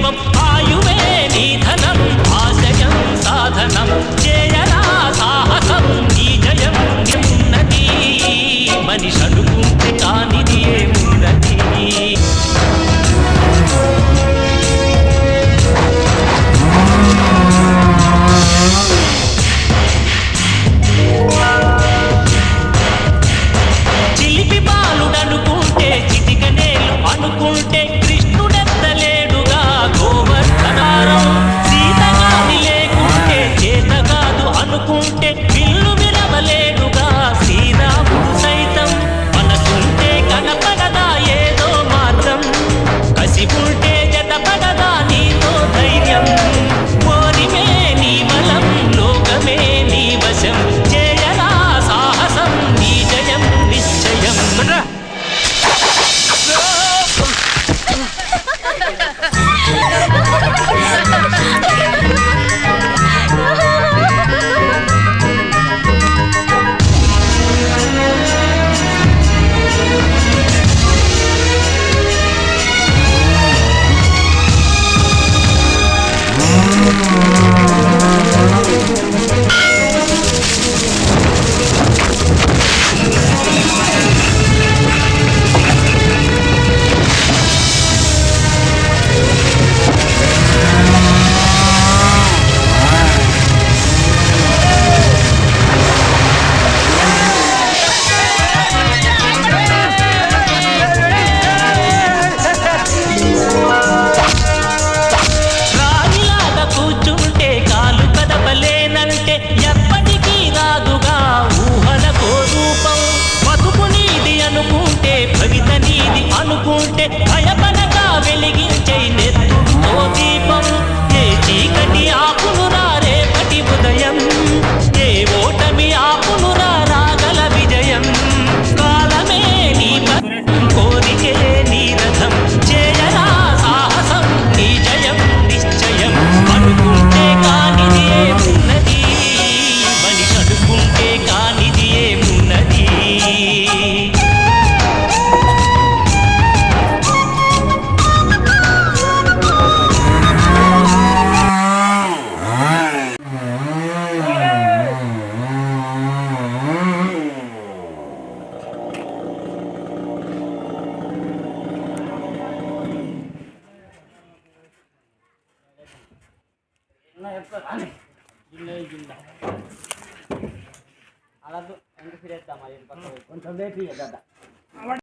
దైవం ఆయువే నిధనం ఆశయం సాధనం చేయరా సాహసం నీ జయం ఉన్నది మనిషి అనుకుంటే కానిది ఏమున్నది చిలిపి బాలుడనుకుంటే చిటికనేలు అనుకుంటే కృష్ణుడెత్తలేడుగా గోవర్ధనారం సీతగాని లేకుంటే చేత కాదు అనుకుంటే విల్లు విరవలేడుగా శ్రీరాముడు సైతం మనసుంటే కనపడదా ఏదో మాత్రం కసి ఉంటే జతపడదా నీతో ధైర్యం ఓరిమే నీ బలం లోకమే నీ వశం చేయరా సాహసం నీ జయం నిశ్చయం రాయిలాగా కూర్చుంటే కాలు కదపలేనంటే ఎప్పటికీ రాదుగా ఊహలకో రూపం బతుకు నీది అనుకుంటే భవిత నీది అనుకుంటే భయపడగా వెలిగించే నెత్తుతో దీపం ఏ చీకటి ఆపునురా రేపటి ఉదయం ఏ ఓటమి ఆపునురా రాగల విజయం కాలమే నీ కోరికే నీ రథం చేయరా సాహసం నీ జయం నిశ్చయం అనుకుంటే కానిది ఏమున్నది మనిషి అనుకుంటే కానిది ఏమున్నది అలా ఎంత ఫిరేద్దామా కొంచెం లేట్